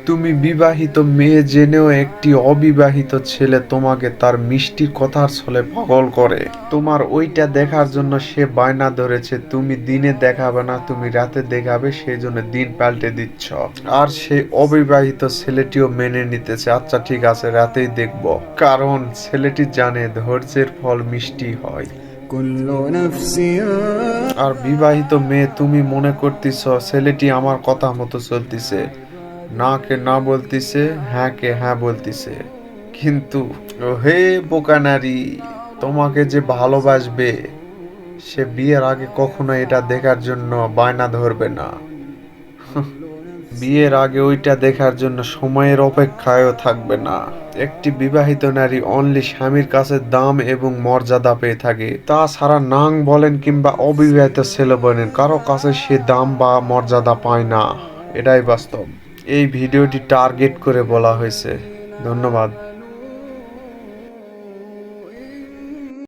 তুমি বিবাহিত মেয়ে জেনেও একটি অবিবাহিত ছেলে তোমাকে তার মিষ্টি কথার ছলে পাগল করে। তোমার ওইটা দেখার জন্য সে বায়না ধরেছে তুমি দিনে দেখাবে না, তুমি রাতে দেখাবে, সেই জন্য দিন পাল্টে দিচ্ছ। আর সেই অবিবাহিত ছেলেটিও মেনে নিতেছে, আচ্ছা ঠিক আছে রাতেই দেখব, কারণ ছেলেটি জানে ধৈর্যের ফল মিষ্টি হয়। আর বিবাহিত মেয়ে তুমি মনে করতেছ ছেলেটি আমার কথা মতো চলতিছে, না কে না বলতিছে, হ্যাঁ কে হ্যাঁ বলতিছে, কিন্তু হে বোকা নারী, তোমাকে যে ভালোবাসবে সে বিয়ের আগে কখনো এটা দেখার জন্য বায়না ধরবে না। বিয়ের আগে ওইটা দেখার জন্য সময়ের অপেক্ষায়ও থাকবে না। একটি বিবাহিত নারী অনলি স্বামীর কাছে দাম এবং মর্যাদা পেয়ে থাকে, তাছাড়া নাং বলেন কিংবা অবিবাহিত ছেলে বলেন কারো কাছে সে দাম বা মর্যাদা পায় না। এটাই বাস্তব। এই ভিডিওটি টার্গেট করে বলা হয়েছে। ধন্যবাদ।